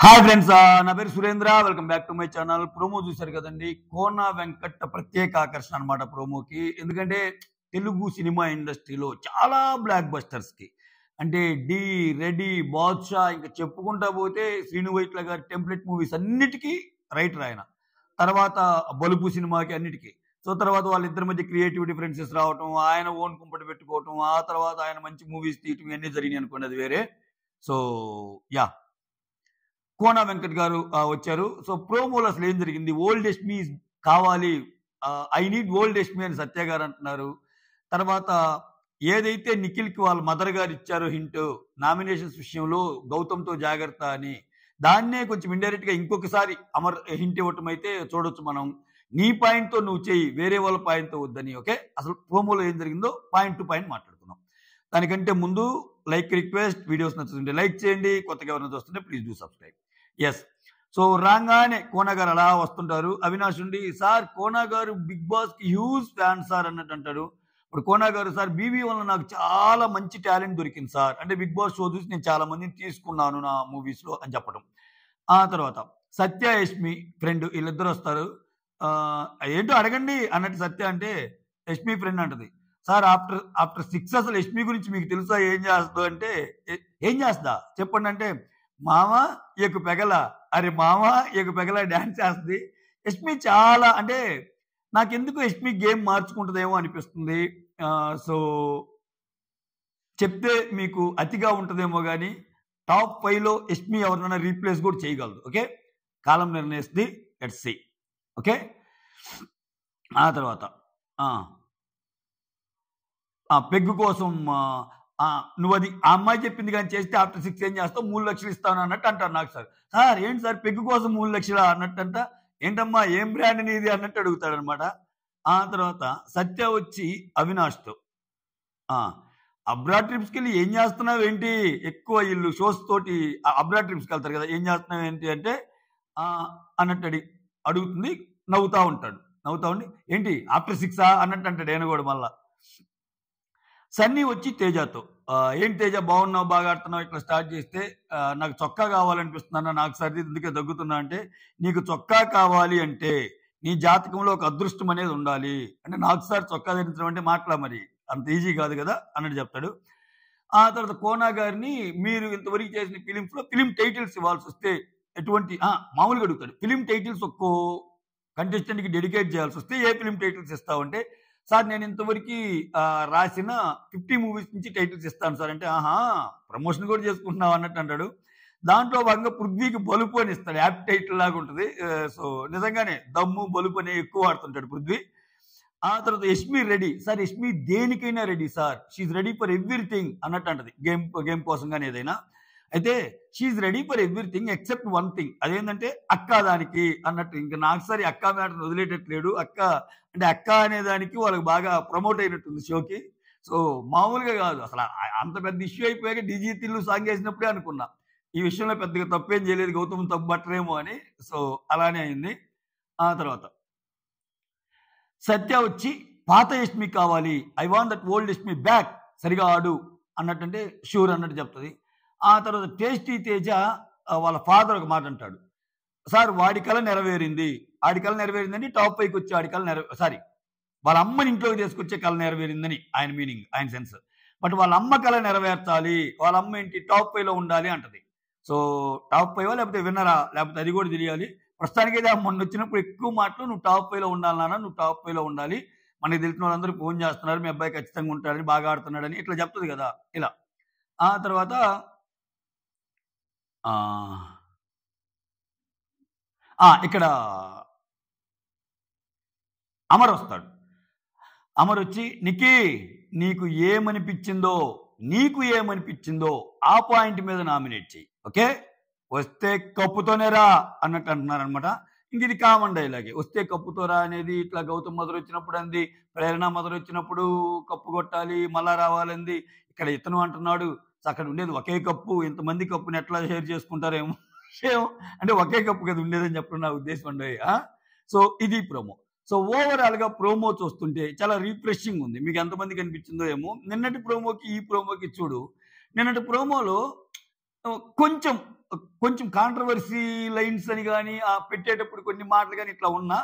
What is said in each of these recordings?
Hi friends, నా పేరు Surendra. Welcome back to my channel. Promo చూశారు కదండి. కోన వెంకట్ ప్రత్యేక ఆకర్షణ అనమాట ప్రోమోకి. ఎందుకంటే తెలుగు సినిమా ఇండస్ట్రీలో చాలా బ్లాక్ బస్టర్స్ కి అంటే డి, రెడీ, బాద్షా ఇంకా చెప్పుకుంటా పోతే శ్రీను వైట్ల గారి టెంప్లెట్ మూవీస్ అన్నిటికీ రైటర్ ఆయన. తర్వాత బలుపు సినిమాకి అన్నిటికీ. సో తర్వాత వాళ్ళిద్దరి మధ్య క్రియేటివ్ డిఫరెన్సెస్ రావటం, ఆయన ఓన్ కుంపటి పెట్టుకోవటం, ఆ తర్వాత ఆయన మంచి మూవీస్ తీయటం ఇవన్నీ జరిగినాయి అనుకోండి, అది వేరే. సో యా, కోన వెంకట్ గారు వచ్చారు. సో ప్రోమోలో అసలు ఏం జరిగింది, ఓల్డ్ యష్మి కావాలి, ఐ నీడ్ ఓల్డ్ యష్మి అని సత్య గారు అంటున్నారు. తర్వాత ఏదైతే నిఖిల్కి వాళ్ళ మదర్ గారు ఇచ్చారో హింట్ నామినేషన్స్ విషయంలో గౌతమ్తో జాగ్రత్త అని, దాన్నే కొంచెం ఇండైరెక్ట్ గా ఇంకొకసారి అమర్ హింట్ ఇవ్వటం అయితే చూడొచ్చు మనం. నీ పాయింట్ తో నువ్వు చెయ్యి, వేరే వాళ్ళ పాయింట్ తో వద్దని. ఓకే, అసలు ప్రోమోలో ఏం జరిగిందో పాయింట్ టు పాయింట్ మాట్లాడుకుందాం. దానికంటే ముందు లైక్ రిక్వెస్ట్, వీడియోస్ నచ్చుతుంటే లైక్ చేయండి, కొత్తగా ఎవరైనా చూస్తుంటే please do subscribe. Yes. So రాగానే కోన గారు అలా వస్తుంటారు. అవినాష్ ఉండి, సార్ కోన గారు బిగ్ బాస్ కి హ్యూజ్ ఫ్యాన్ సార్ అన్నట్టు అంటారు. ఇప్పుడు కోన గారు, సార్ బీబీ వల్ల నాకు చాలా మంచి టాలెంట్ దొరికింది సార్, అంటే బిగ్ బాస్ షో చూసి నేను చాలా మందిని తీసుకున్నాను నా మూవీస్ లో అని చెప్పడం. ఆ తర్వాత సత్య యష్మి ఫ్రెండ్ వీళ్ళిద్దరు వస్తారు. ఏంటో అడగండి అన్నట్టు సత్య అంటే, యష్మి ఫ్రెండ్ అంటది, సార్ ఆఫ్టర్ ఆఫ్టర్ 6 అసలు యష్మి గురించి మీకు తెలుసా, ఏం చేస్తా అంటే, ఏం చేస్తా చెప్పండి అంటే, మామ ఎకు పెగల, అరే మామ ఎకు పెగల డాన్స్ చేస్తుంది. యష్మి చాలా అంటే నాకెందుకు యష్మి గేమ్ మార్చుకుంటుందేమో అనిపిస్తుంది. సో చెప్తే మీకు అతిగా ఉంటుందేమో కానీ టాప్ 5లో యష్మి ఎవరినైనా రీప్లేస్ కూడా చేయగలదు. ఓకే, కాలం నిర్ణయిస్తుంది, లెట్స్ సీ. ఓకే, ఆ తర్వాత పెగ్గు కోసం నువ్వు అది ఆ అమ్మాయి చెప్పింది కానీ చేస్తే ఆఫ్టర్ 6 ఏం చేస్తావు, 3 లక్షలు ఇస్తాను అన్నట్టు అంటారు నాకు. సార్ సార్ ఏంటి సార్ పెగ్గు కోసం 3 లక్షలు అన్నట్టు అంట, ఏంటమ్మా ఏం బ్రాండ్ నీది అన్నట్టు అడుగుతాడు అనమాట. ఆ తర్వాత సత్య వచ్చి అవినాష్తో, అబ్రాడ్ ట్రిప్స్కి వెళ్ళి ఏం చేస్తున్నావు ఏంటి, ఎక్కువ వీళ్ళు షోస్ తోటి అబ్రాడ్ ట్రిప్స్కి వెళ్తారు కదా, ఏం చేస్తున్నావు ఏంటి అంటే అన్నట్టు అడుగుతుంది. నవ్వుతా ఉంటాడు. నవ్వుతా ఉండి ఏంటి ఆఫ్టర్ 6 అన్నట్టు అంటాడు ఆయన కూడా. మళ్ళా సన్నీ వచ్చి తేజతో, ఏంటి తేజ బాగున్నావు, బాగా ఆడుతున్నావు, ఇట్లా స్టార్ట్ చేస్తే నాకు చొక్కా కావాలనిపిస్తున్నా, నాకు సర్ది ఎందుకే దగ్గుతున్నా అంటే, నీకు చొక్కా కావాలి అంటే నీ జాతకంలో ఒక అదృష్టం అనేది ఉండాలి అంటే, నాకు సార్ చొక్కా ధరించడం అంటే మాట్లా మరి అంత ఈజీ కాదు కదా అన్నట్టు చెప్తాడు. ఆ తర్వాత కోనా గారిని, మీరు ఇంతవరకు చేసిన ఫిలిమ్స్ లో ఫిలిం టైటిల్స్ ఇవ్వాల్సి వస్తే ఎటువంటి, మామూలుగా అడుగుతాడు, ఫిలిం టైటిల్స్ ఒక్కో కంటెస్టెంట్ కి డెడికేట్ చేయాల్సి వస్తే ఏ ఫిలిం టైటిల్స్ ఇస్తావంటే, సార్ నేను ఇంతవరకు రాసిన 50 మూవీస్ నుంచి టైటిల్స్ ఇస్తాను సార్ అంటే, ప్రమోషన్ కూడా చేసుకుంటున్నావు అన్నట్టు అంటాడు. దాంట్లో భాగంగా పృథ్వీకి బలుపు అని ఇస్తాడు, యాప్ టైటిల్ లాగా ఉంటుంది. సో నిజంగానే దమ్ము బలుపు అని ఎక్కువ వాడుతుంటాడు పృథ్వీ. ఆ తర్వాత యష్మి రెడీ, సార్ యష్మి దేనికైనా ready sir, she ready for everything అన్నట్టు అంటది, గేమ్ కోసం కానీ ఏదైనా. అయితే she ready for everything except one thing, అదేంటంటే అక్క దానికి అన్నట్టు. ఇంకా నాకు సరే అక్క మ్యాటర్ వదిలేటట్లేడు. అక్క అంటే అక్క అనే దానికి వాళ్ళకి బాగా ప్రమోట్ అయినట్టుంది షోకి. సో మామూలుగా కాదు అసలు, అంత పెద్ద ఇష్యూ అయిపోయాక డీజీ తిల్లు సాంగ్ వేసినప్పుడే అనుకున్నా ఈ విషయంలో పెద్దగా తప్పేం చేయలేదు, గౌతమ్ తప్పు పట్టరేమో అని. సో అలానే అయింది. ఆ తర్వాత సత్య వచ్చి పాత యష్మి కావాలి, I want that old Yashmi back, సరిగా ఆడు అన్నట్టు, షూర్ అన్నట్టు చెప్తుంది. ఆ తర్వాత టేస్టీ తేజ వాళ్ళ ఫాదర్ ఒక మాట అంటాడు, సార్ వాడి కళ నెరవేరింది, ఆడి కళ నెరవేరిందని టాప్ 5కి వచ్చి ఆడి కళ సారీ వాళ్ళ అమ్మని ఇంట్లోకి తీసుకొచ్చే కళ నెరవేరిందని ఆయన మీనింగ్, ఆయన సెన్స్. బట్ వాళ్ళ అమ్మ కళ నెరవేర్చాలి, వాళ్ళ అమ్మ ఏంటి టాప్ 5లో ఉండాలి అంటది. సో టాప్ 5 లేకపోతే విన్నరా లేకపోతే అది కూడా తెలియాలి. ప్రస్తుతానికి అయితే మొన్న వచ్చినప్పుడు ఎక్కువ మాటలు, నువ్వు టాప్ 5లో ఉండాలి నాన్న, నువ్వు టాప్ 5లో ఉండాలి, మనకి తెలిసిన వాళ్ళందరూ ఫోన్ చేస్తున్నారు, మీ అబ్బాయి ఖచ్చితంగా ఉంటాడని, బాగా ఆడుతున్నాడని ఇట్లా చెప్తుంది కదా ఇలా. ఆ తర్వాత ఇక్కడ అమర్ వస్తాడు. అమర్ వచ్చి, నిక్కీ నీకు ఏమనిపించిందో ఆ పాయింట్ మీద నామినేట్ చెయ్యి, ఓకే, వస్తే కప్పుతోనే రా అన్నట్టు అంటున్నారనమాట. ఇంక ఇది కామన్ డైలాగే, వస్తే కప్పుతో రా అనేది. ఇట్లా గౌతమ్ మదర్ వచ్చినప్పుడు అంది, ప్రేరణ మదర్ వచ్చినప్పుడు కప్పు కొట్టాలి మళ్ళా రావాలంది. ఇక్కడ ఇతను అంటున్నాడు, అక్కడ ఉండేది ఒకే కప్పు, ఇంతమంది కప్పుని ఎట్లా షేర్ చేసుకుంటారేమో అంటే ఒకే కప్పు కదా ఉండేదని చెప్పడం నా ఉద్దేశం అండి. సో ఇది ప్రోమో. సో ఓవరాల్ గా ప్రోమో చూస్తుంటే చాలా రిఫ్రెషింగ్ ఉంది. మీకు ఎంతమందికి అనిపించిందో ఏమో. నిన్నటి ప్రోమోకి ఈ ప్రోమోకి చూడు, నిన్నటి ప్రోమోలో కొంచెం కొంచెం కాంట్రవర్సీ లైన్స్ అని గాని, పెట్టేటప్పుడు కొన్ని మాటలు గాని ఇట్లా ఉన్నా,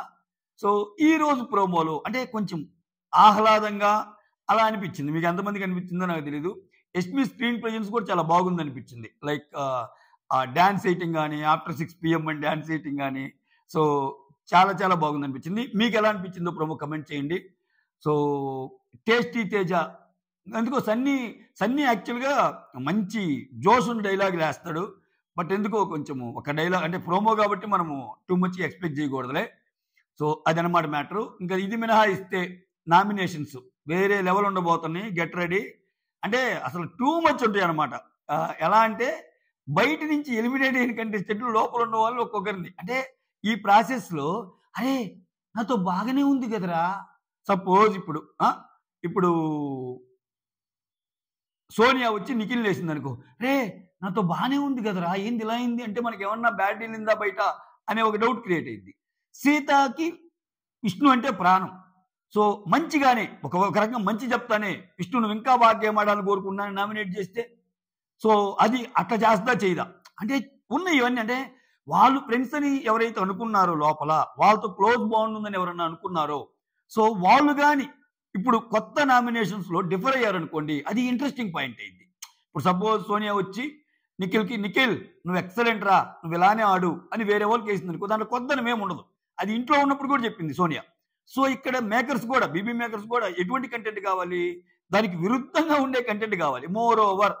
సో ఈ రోజు ప్రోమోలో అంటే కొంచెం ఆహ్లాదంగా అలా అనిపించింది. మీకు ఎంతమందికి అనిపించిందో నాకు తెలీదు. యష్మి స్క్రీన్ ప్రెజెన్స్ కూడా చాలా బాగుందనిపించింది. లైక్ ఆ డాన్స్ ఎయటం గాని, ఆఫ్టర్ 6 PM అని డాన్స్ ఎయటం గాని, సో చాలా చాలా బాగుందనిపించింది. మీకెలా అనిపించిందో ప్రోమో కమెంట్ చేయండి. సో 'టేస్టీ తేజ' ఎందుకో సన్నీ యాక్చువల్‌గా మంచి జోషున్న డైలాగులేస్తాడు. బట్ ఎందుకో కొంచెము ఒక డైలాగ్ అంటే ప్రోమో కాబట్టి మనము టూ మచ్ ఎక్స్‌పెక్ట్ చేయకూడదులే. సో అదనమాట మ్యాటరు. ఇంకా ఇది మినహాయిస్తే నామినేషన్స్ వేరే లెవెల్ ఉండబోతున్నాయి. Get ready. అంటే అసలు టూ మచ్ ఉంటాయన్నమాట. ఎలా అంటే బయట నుంచి ఎలిమినేట్ అయిన కంటెస్టెంట్లు లోపల ఉన్న వాళ్ళు ఒక్కొక్కరిని అంటే ఈ ప్రాసెస్‌లో అరే! నాతో బాగానే ఉంది కదరా! సపోజ్ ఇప్పుడు సోనియా వచ్చి నిఖిల్‌నేసిందనుకో. రేయ్! నాతో బానే ఉంది కదరా! ఏంది ఇలా అయింది? అంటే మనకేమన్నా బ్యాడ్ డీలిందా బయట అనే ఒక డౌట్ క్రియేట్ అయ్యిద్ది. సీతకి విష్ణు అంటే ప్రాణం. సో మంచిగానే ఒక రకంగా మంచి చెప్తానే విష్ణు నువ్వు ఇంకా బాగా గేమ్ ఆడాలని కోరుకుంటున్నానని నామినేట్ చేస్తే, సో అది అట్లా చేస్తదా చేయదా? అంటే ఉన్నాయి ఇవన్నీ. అంటే వాళ్ళు ఫ్రెండ్స్ అని ఎవరైతే అనుకున్నారో లోపల, వాళ్ళతో క్లోజ్ బాండ్ ఉందని ఎవరన్నా అనుకున్నారో, సో వాళ్ళు గాని ఇప్పుడు కొత్త నామినేషన్స్‌లో డిఫర్ అయ్యారనుకోండి, అది ఇంట్రెస్టింగ్ పాయింట్ అయ్యిద్ది. ఇప్పుడు సపోజ్ సోనియా వచ్చి నిఖిల్ నువ్వు ఎక్సలెంట్ రా! నువ్వు ఇలానే ఆడు అని వేరే వాళ్ళకేసిందనుకో, దాంట్లో కొత్తదనం ఏముండదు. అది ఇంట్లో ఉన్నప్పుడు కూడా చెప్పింది సోనియా. సో ఇక్కడ మేకర్స్ కూడా బీబీ మేకర్స్ కూడా ఎటువంటి కంటెంట్ కావాలి? దానికి విరుద్ధంగా ఉండే కంటెంట్ కావాలి. మోర్ ఓవర్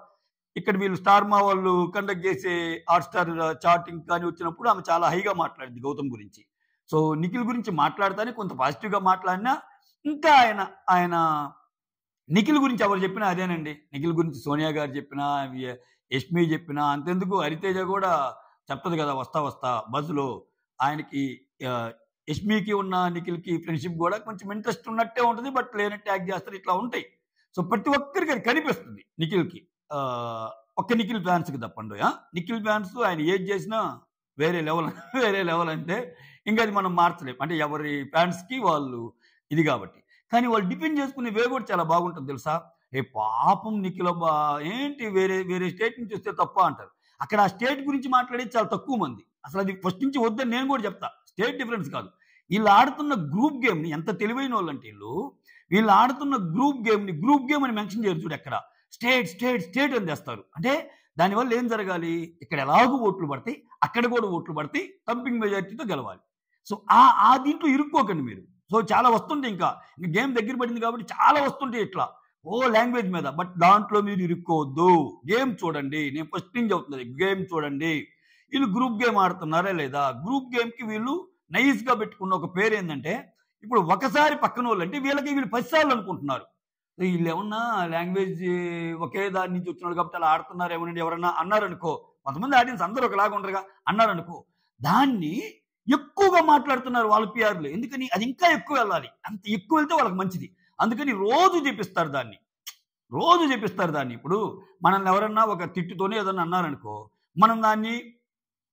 ఇక్కడ వీళ్ళు స్టార్ మా వాళ్ళు కండక్ట్ చేసే హాట్‌స్టార్ చాటింగ్ కానీ వచ్చినప్పుడు ఆమె చాలా హైగా మాట్లాడింది గౌతమ్ గురించి. సో నిఖిల్ గురించి మాట్లాడతానే కొంత పాజిటివ్‌గా మాట్లాడినా, ఇంకా ఆయన నిఖిల్ గురించి ఎవరు చెప్పినా అదేనండి. నిఖిల్ గురించి సోనియా గారు చెప్పినా, యష్మి చెప్పినా, అంతెందుకు హరితేజ కూడా చెప్తది కదా! వస్తా బజ్‌లో ఆయనకి యష్మికి ఉన్న నిఖిల్‌కి ఫ్రెండ్‌షిప్ కూడా కొంచెం ఇంట్రెస్ట్ ఉన్నట్టే ఉంటది. బట్ లేనట్టు యాక్ట్ చేస్తారు. ఇట్లా ఉంటాయి. సో ప్రతి ఒక్కరికి అది కనిపిస్తుంది నిఖిల్‌కి. ఒక్క నిఖిల్ ఫ్యాన్స్‌కి తప్పండి. నిఖిల్ ఫ్యాన్స్ ఆయన ఏది చేసినా వేరే లెవెల్ వేరే లెవెల్ అంటే ఇంక అది మనం మార్చలేం. అంటే ఎవరి ఫ్యాన్స్‌కి వాళ్ళు ఇది కాబట్టి. కానీ వాళ్ళు డిఫెండ్ చేసుకునే వే కూడా చాలా బాగుంటది తెలుసా? పాపం నిఖిల్ అబ్బా! ఏంటి వేరే స్టేట్ నుంచి వస్తే తప్పా అంటారు. అక్కడ ఆ స్టేట్ గురించి మాట్లాడేది చాలా తక్కువ మంది. అసలు అది ఫస్ట్ నుంచి వద్దని నేను కూడా చెప్తా. స్టేట్ డిఫరెన్స్ కాదు. ఈళ్ళు ఆడుతున్న గ్రూప్ గేమ్‌ని ఎంత తెలివైనోళ్ళంటే వీళ్ళు ఆడుతున్న గ్రూప్ గేమ్ అని మెన్షన్ చేయరు చూడు ఎక్కడ. స్టేట్ అని తెస్తారు. అంటే దానివల్ల ఏం జరగాలి? ఇక్కడ ఎలాగో ఓట్లు పడతాయి. అక్కడ కూడా ఓట్లు పడతాయి. థంపింగ్ మెజారిటీతో గెలవాలి. సో ఆ దీంట్లో ఇరుక్కోకండి మీరు. సో చాలా వస్తుంటాయి ఇంకా. గేమ్ దగ్గర పడింది కాబట్టి చాలా వస్తుంటాయి ఇట్లా. లాంగ్వేజ్ మీద. బట్ దాంట్లో మీరు ఇరుక్కోవద్దు. గేమ్ చూడండి. నేను ఫస్ట్ నుంచి చెప్తున్నది. గేమ్ చూడండి. వీళ్ళు గ్రూప్ గేమ్ ఆడుతున్నారా లేదా? గ్రూప్ గేమ్‌కి వీళ్ళు నైస్‌గా పెట్టుకున్న ఒక పేరేందంటే, ఇప్పుడు ఒకసారి పక్కనోళ్ళు అంటే వీళ్ళు 10 సార్లు అనుకుంటున్నారు. ఈళ్ళేమన్నా లాంగ్వేజ్ ఒకే దాని నుంచి వచ్చినోళ్ళు కాబట్టి అలా ఆడుతున్నారేమోనండి ఎవరన్నా అన్నారనుకో, కొంతమంది ఆడియన్స్ అందరూ ఒకలాగా ఉండరుగా అన్నారనుకో, దాన్ని ఎక్కువగా మాట్లాడుతున్నారు వాళ్ళ పీఆర్‌లు. ఎందుకని? అది ఇంకా ఎక్కువ వెళ్ళాలి. అంత ఎక్కువ వెళ్తే వాళ్ళకి మంచిది. అందుకని రోజు చెప్పిస్తారు దాన్ని. ఇప్పుడు మనల్ని ఎవరన్నా ఒక తిట్టుతోనే ఏదన్నా అన్నారనుకో, మనం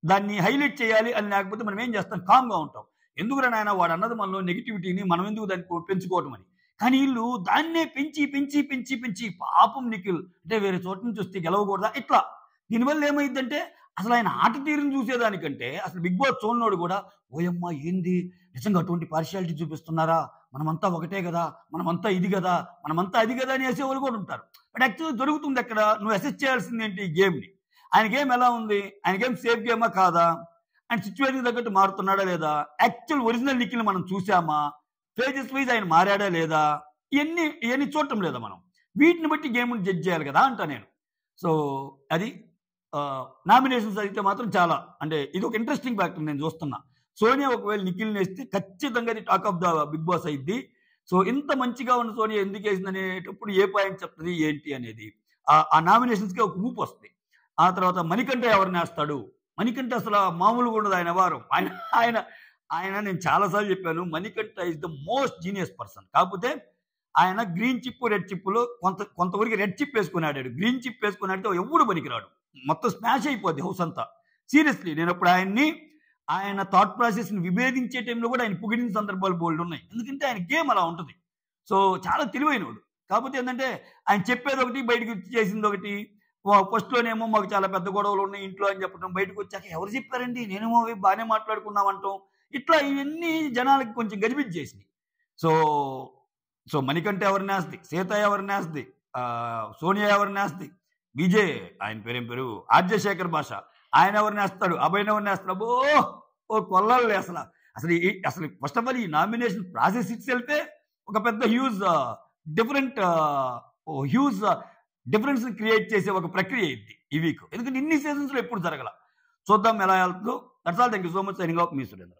దాన్ని హైలైట్ చేయాలి అని లేకపోతే మనం ఏం చేస్తాం? కామ్‌గా ఉంటాం. ఎందుకురా నాయనా వాడన్నది మనలో నెగటివిటీని మనం ఎందుకు దాన్ని పెంచుకోవటం అని. కానీ ఈళ్ళు దాన్నే పెంచి పాపం నిఖిల్ అంటే వేరే చోట నుంచి వస్తే గెలవకూడదా? ఇట్లా. దీనివల్ల ఏమైద్దంటే అసలు ఆయన ఆట తీరుని చూసేదానికంటే అసలు బిగ్ బాస్ చూడనోడు కూడా ఓయమ్మ ఏంది నిజంగా అటువంటి పార్షియాలిటీ చూపిస్తున్నారా? మనమంతా ఒకటే గదా! మనమంతా ఇది గదా! మనమంతా అది గదా! అని ఏసేవాళ్ళు కూడా ఉంటారు. బట్ యాక్చువల్‌గా జరుగుతుంది ఎక్కడ? నువ్వు అసెస్ చేయాల్సిందేంటి ఈ గేమ్‌ని. ఆయన గేమ్ ఎలా ఉంది? ఆయన గేమ్ సేఫ్ గేమా కాదా? ఆయన సిట్యుయేషన్‌కి తగ్గట్టు మారుతున్నాడా లేదా? యాక్చువల్ ఒరిజినల్ నిఖిల్‌ని మనం చూసామా? ఫేజెస్ వైస్ ఆయన మారాడా లేదా? ఇయన్నీ చూడటం లేదా మనం. వీటిని బట్టి గేమ్‌ని జడ్జ్ చేయాలి కదా! అంటా నేను. సో అది నామినేషన్స్ అయితే మాత్రం చాలా అంటే ఇదొక ఇంట్రెస్టింగ్ ఫ్యాక్టర్ నేను చూస్తున్నా. సోనియా ఒకవేళ నిఖిల్‌నేస్తే ఖచ్చితంగా అది talk of the Bigg Boss అయిద్ది. సో ఇంత మంచిగా ఉన్న సోనియా ఎందుకేసిందనేటప్పుడు ఏ పాయింట్ చెప్తది ఏంటి అనేది. ఆ నామినేషన్స్‌కి ఒక ఊపొస్తది. ఆ తర్వాత మణికంఠ ఎవరినేస్తాడు? మణికంఠ అసల మామూలుగా ఉండదు ఆయన వ్యవహారం. ఆయన నేను చాలా సార్లు చెప్పాను. Manikanta is the most genius person. కాకపోతే ఆయన గ్రీన్ చిప్, రెడ్ చిప్‌లో కొంతవరకు రెడ్ చిప్ వేసుకొని ఆడాడు. గ్రీన్ చిప్ వేసుకొని ఆడితే ఎవ్వడు పనికిరాడు. మొత్తం స్మాష్ అయిపోద్ది హౌస్ అంతా. సీరియస్‌లీ నేనప్పుడు ఆయన థాట్ ప్రాసెస్‌ని విభేదించే టైంలో కూడా ఆయన పొగిడిన సందర్భాలు బోలెడున్నాయి. ఎందుకంటే ఆయన గేమ్ అలా ఉంటది. సో చాలా తెలివైనోడు. కాకపోతే ఏందంటే ఆయన చెప్పేదొకటి, బయటకి చేసిందొకటి. ఫస్ట్‌లోనేమో మాకు చాలా పెద్ద గొడవలు ఉన్నాయి ఇంట్లో అని చెప్పడం. బయటకొచ్చాక ఎవరు చెప్పారండి? నేనేమో అవి బానే మాట్లాడుకున్నాం అంటాం. ఇట్లా ఇవన్నీ జనాలకి కొంచెం గజిబిజి చేసినియి. సో, సో మణికంఠ ఎవరినేస్తది, సీత ఎవరినేస్తది, సోనియా ఎవరినేస్తది, విజయ్ ఆయన పేరేం పేరు 'ఆర్‌జే శేఖర్ భాష' ఆయన ఎవరినేస్తాడు, అభయ్ ఎవరినేస్తాడు. అబ్బో! ఓ కొల్లాలులే అసల. అసలు ఫస్ట్ ఆఫ్ ఆల్ ఈ నామినేషన్ ప్రాసెస్ ఇట్సెల్ఫే ఒక పెద్ద డిఫరెంట్ హ్యూజ్ డిఫరెన్స్‌ని క్రియేట్ చేసే ఒక ప్రక్రియ ఇది ఈ వీక్. ఎందుకంటే ఇన్ని సీజన్స్‌లో ఎప్పుడు జరగల. చూద్దాం ఎలా ఎళ్తదో. That's all. Thank you so much. Signing off మీ సురేంద్ర.